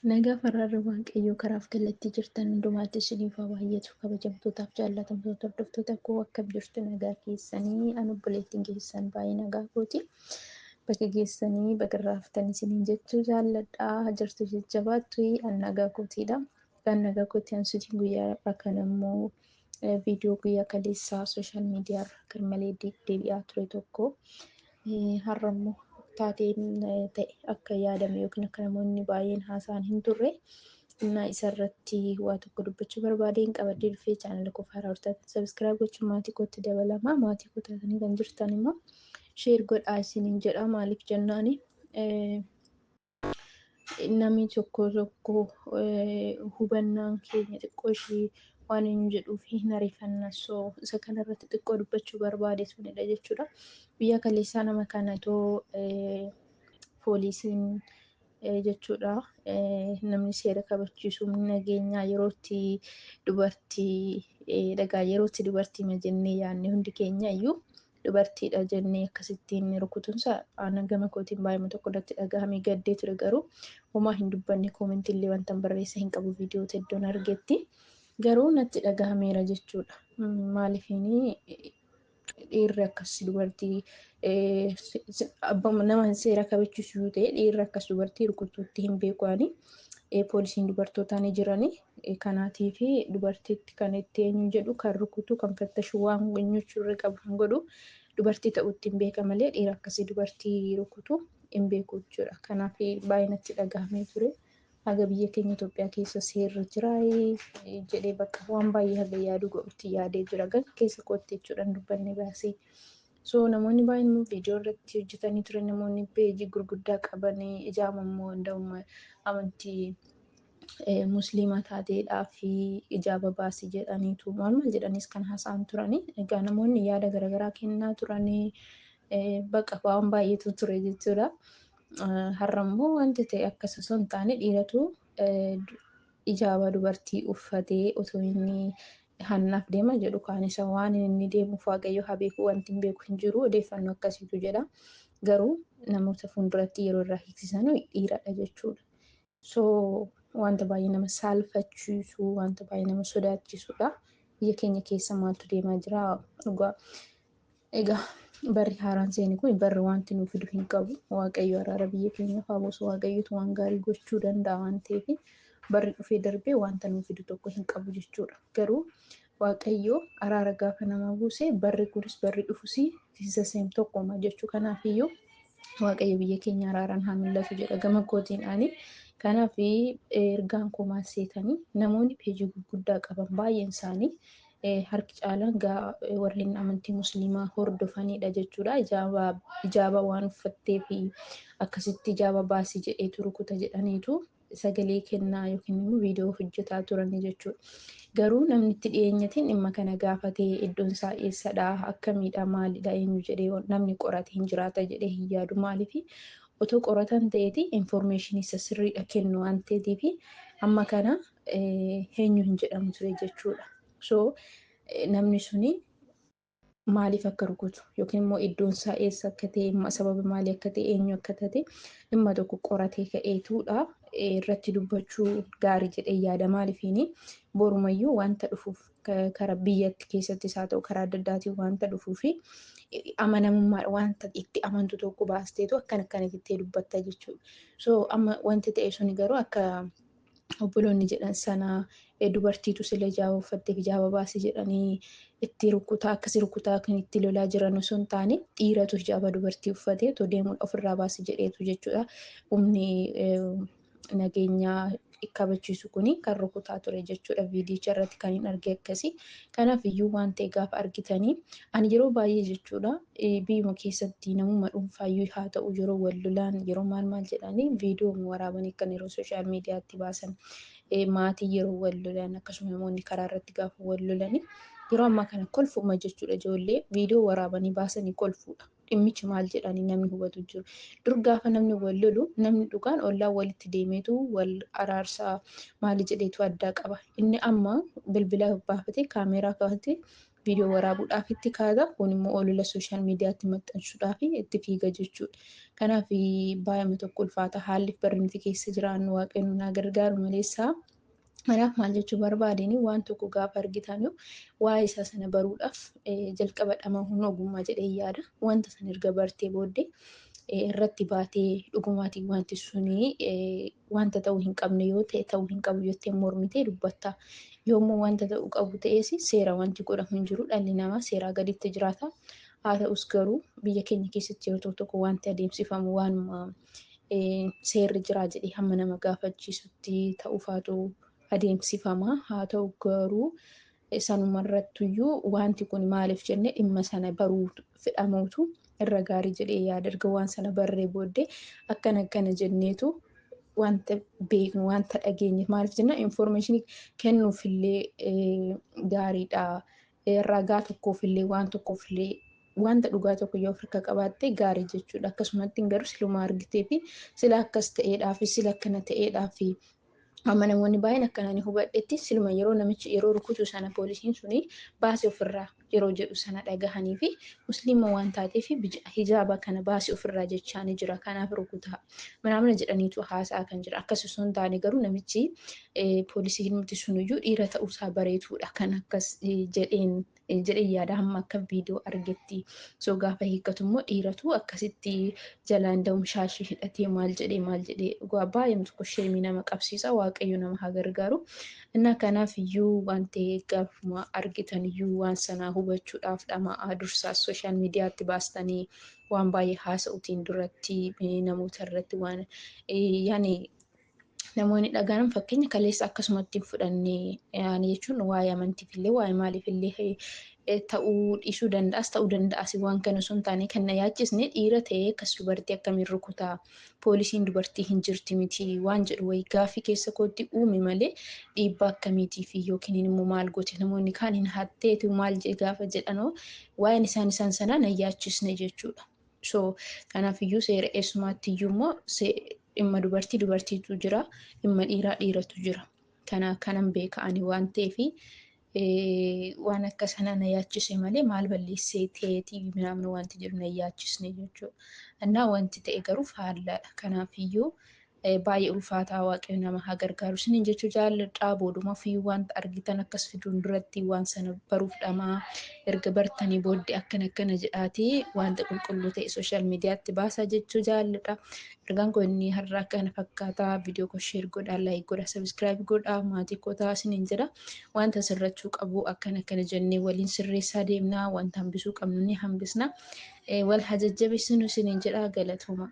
Nagaa fararri waaqayyoo karaaf kallattii jirtan hundumaatti isiniif haa baay'atu. Kabajamtootaaf jaallatamtoota hordoftoota koo akkam jirtu nagaa keessanii ani obboleettiin keessan baay'ee nagaa kooti. Bakka geessanii bakka raaftanii isiniin jechuu jaalladhaa. Jirtu jajjabaattu an nagaa kootiidha. Kan nagaa kootii ansutiin guyyaa kan immoo viidiyoo guyyaa kaleessaa sooshaal miidiyaa irra kan malee deebi'aa ture tokko har'a immoo taateen ta'e akka yaadame yookiin akka namoonni baay'een haasa'an hin turre isarratti waa tokko dubbachuu barbaadeen qabadee dhufee chaanala koo haaraa hordoftan sabiskiraayib gochuun maatii kootti dabalamaa. Maatii koo taatanii kan jirtan immoo sheer godhaa isiniin jedha. Maaliif jennaani namni tokko hubannaan keenya xiqqoo ishee waan hin jedhuuf hin ariifanna. So isa kanarratti xiqqoo dubbachuu barbaade sunidha jechuudha. Biyya kaleessaa nama kana too poolisiin jechuudha. Namni seera kabachiisu nageenyaa yerootti dubartii dhagaa yerootti dubartii ma jennee yaadne hundi keenya iyyuu dubartiidha jennee akkasittiin rukutunsa ana gama kootiin baay'ee tokko irratti dhagahamee gaddee ture garuu homaa hin dubbanne koomentii illee wanta barreessa hin qabu viidiyoo hedduun argetti garuu natti dhagahameera jechuudha. Maaliifini dhiirri akkas dubartii nama seera kabachiisu yoo ta'e dhiirri akkas dubartii rukutuutti hin beekwani. Poolisiin dubartootaa ni jirani. Kanaatii fi dubartiitti kan itti eenyu jedhu kan rukutu kan fattashu waan gochuurra irra qabu kan godhu dubartii ta'utti hin beeka malee dhiira akkasii dubartii rukutu hin beeku jechuudha. Kanaaf baay'ee natti dhagahamee ture. Haga biyya keenya Itoophiyaa keessa seerri jira jedhee bakka waan baay'ee haga yaaduu godhutti yaadee jira. Gara keessa kootti jechuudha dubbanne baasee. So namoonni baay'een viidiyoo irratti hojjetanii turan namoonni peejii gurguddaa qabanii ijaama immoo hunda'ummaa amantii musliimaa taateedhaa fi ijaaba baasii jedhaniitu maal jedhanis kan haasa'an turanii. Egaa namoonni yaada garaagaraa kennaa turanii bakka waan baay'eetu ture jechuudha. Har'a immoo wanti ta'e akkas osoo hin taane dhiiratu ijaaba dubartii uffatee otoo inni hannaaf deema jedhu kaan isa waan inni deemuuf waaqayyo haa beeku wanti hin beeku hin jiru odeeffannoo akkasiitu jedha. Garuu namoota fuulduratti yeroo irraa hiiksisan dhiiradha jechuudha. So wanta baay'ee nama saalfachiisu wanta baay'ee nama sodaachisudha. Biyya keenya keessa maaltu deemaa jira dhugaa. Egaa barri haaraan seeni kun barri wanti nuuf fidu hin qabu. Waaqayyo araara biyya keenyaaf haa buusu. Waaqayyotu waan gaarii gochuu danda'a waan ta'eef barri dhufee darbee wanta nuuf fidu tokko hin qabu jechuudha. Garuu waaqayyo araara gaafa nama buuse barri kunis barri dhufus isa seem tokkuma jechuu kanaafiyyuu waaqayyo biyya keenya araaraan haa mul'atu jedha gama kootiin ani. Kanaaf ergaan koo maal seetanii namoonni peejii gurguddaa qaban baay'een isaanii harki caalaan warreen amantii musliimaa hordofanidha jechuudha. Ijaaba waan uffattee fi akkasitti ijaaba baasii jedheetu rukuta jedhaniitu sagalee kennaa yookiin immoo viidiyoo hojjetaa turani jechuudha. Garuu namni itti dhiyeenyatiin dhimma kana gaafatee iddoon isaa eessadha akkamiidha maalidha eenyu jedhee namni qoratee hin jiraata jedhee hin yaadu. Maaliif otoo qoratan ta'eeti infoormeeshinii isa sirriidha kennu waan ta'eetiif amma kana eenyu hin jedhamu ture jechuudha. So namni suni maaliif akka rukutu yookiin immoo iddoon isaa eessa akka ta'e sababa maalii akka ta'e eenyu akka ta'e dhimma tokko qoratee ka'eetudha irratti dubbachuu gaarii jedhee yaada. Maaliifiini borumayyuu wanta dhufuuf karaa biyyatti keessattis haa ta'u karaa adda addaatiin wanta dhufuufi amanamummaa wanta itti amantu tokko baasteetu akkanatti dubbatta jechuudha. So amma wanti ta'e suni garuu akka obboloonni jedhan sana dubartiitu sila ijaaba uffattee fi ijaaba baasii jedhanii itti rukutaa akkasii rukutaa kan itti lolaa jiran osoo hin taane dhiiratu ijaaba dubartii uffatee otoo deemuun ofirraa baasii jedheetu jechuudha. Humni nageenyaa kabachiisu kuni kan rukutaa ture jechuudha. Viidiyicha irratti kan hin arge akkasii. Kanaaf iyyuu waan ta'e gaafa argitanii ani yeroo baay'ee jechuudha biyyuma keessatti namuma dhuunfaayyuu haa ta'u yeroo wal lolaan yeroo maal jedhanii viidiyoo waraabanii kan yeroo sooshaal miidiyaatti baasan maatii yeroo wal lolan akkasuma namoonni karaa irratti gaafa wal lolanii yeroo ammaa kana kolfuma jechuudha. Ijoollee viidiyoo waraabanii baasanii kolfuudha. Dhimmichi maal jedhanii namni hubatu jiru. Dur gaafa namni wal lolu namni dhugaan ollaan walitti deemeetu wal araarsaa maali jedheetu addaa qaba. Inni amma bilbila baafatee kaameeraa kafatee viidiyoo waraabuudhaaf itti kaata. Kun immoo olola sooshaal miidiyaatti maxxansuudhaaf itti fiiga jechuudha. Kanaaf baay'ee tokko ulfaata haalli barri nuti keessa jiraannu waaqayyo nu gargaaru maleessaa. Kanaaf maal jechuu barbaadeen waan tokko gaafa argitan waa'ee isaa sana baruudhaaf jalqaba dhamahuun ogummaa jedhee yaada. Wanta sana erga bartee booddee irratti baatee dhugumaatiin wanti suni wanta ta'uu hin qabne yoo ta'e ta'uu hin qabu jettee mormitee dubbatta. Yoommoo wanta ta'uu qabu ta'es seera wanti godhamu hin jiru. Dhalli namaa seeraa gaditti jiraata. Haa ta'us garuu biyya keenya keessatti yeroo tokko wanti adeemsifamu waanuma seerri jiraa jedhee hamma nama gaafachiisutti ta'uufaatu adeemsifama. Haa ta'u garuu sanumarrattuyyuu wanti kun maaliif jennee dhimma sana baruu fedhamuutu irra gaarii jedhee yaada. Erga waan sana barree booddee akkana jenneetu wanta beeknu wanta dhageenye maaliif jenna information kennuufillee gaariidha. Ragaa tokkoofillee waan tokkoofillee wanta dhugaa tokko yoo Afrika qabaatte gaarii jechuudha. Akkasumatti garuu siluma argitee fi sila akkas ta'eedhaa fi sila akkana ta'eedhaa fi amma namoonni baay'een akkanaan hubadhetti siluma yeroo namichi yeroo rukutu sana poolisiin suni baasii ofirraa yeroo jedhu sana dhagahanii fi musliima waan taateef hijaaba kana baasii ofirraa jechaa ni jira. Kanaaf rukutaa manaamna jedhaniitu haasaa kan jira. Akkas osoo hin taane garuu namichi poolisiin nuti sunuyyuu dhiira ta'uusaa bareetuudha. Kan akkas jedhee yaada hamma akka viidiyoo argetti. So gaafa hiikkatu immoo dhiiratu akkasitti jalaan da'um shaashii hidhatee maal jedhee baay'ee tokko sheemii nama qabsiisa. Waaqayyo nama haa gargaaru. Innaa kanaaf iyyuu wanti gaafuma argitan iyyuu waan sanaa hubachuudhaaf dhama'aa dursaas sooshaal miidiyaatti baastanii waan baay'ee haasa'uutiin duratti namoota irratti waan yaani namoonni dhagahan fakkeenya kaleessa akkasumatti fudhannee jechuun waa'ee amantiifillee waa'ee maaliifillee ta'uu dhiisuu danda'as ta'uu danda'as waan kana osoo hin taane kan na yaachisne dhiira ta'ee akkas dubartii akkamiin rukutaa poolisiin dubartii hin jirti miti waan jedhu wayii gaaffii keessa kootti uume malee dhiibbaa akkamiitiif yookiin immoo maal goote namoonni kaan hin hatteetu maal gaafa jedhanoo waa'een isaan sanaa na yaachisne jechuudha. So kanaaf iyyuu seera eessumaatti iyyuu immoo dhimma dubartiitu jira, dhimma dhiiratu jira. Kanan beeka'anii waan ta'eef waan akka sana na yaachise malee maal balleessee ta'eetii naamni wanti jiru na yaachisne jechuudha. Innaa wanti ta'e garuu faallaadha. Kanaaf iyyuu baay'ee ulfaataa waaqayyo nama haa gargaaru. Isiniin jechuu jaalladhaa booduma fi wanta argitan akkas fiduun duratti waan sana baruuf dhamaa erga bartanii booddee akkana jedhaatii wanta qulqulluu ta'e sooshaal miidiyaatti baasaa jechuu jaalladha. Ergaan kun inni har'a kana fakkaataa viidiyoo koo sheer godhaa laayik godhaa sabiskiraayib godhaa maatii koo ta'a isiniin jedha. Wanta sirrachuu qabu akkana jennee waliin sirreessaa deemnaa wanta hambisuu qabnu ni hambisna. Wal haa jajjabeessinu isiniin jedha galatooma.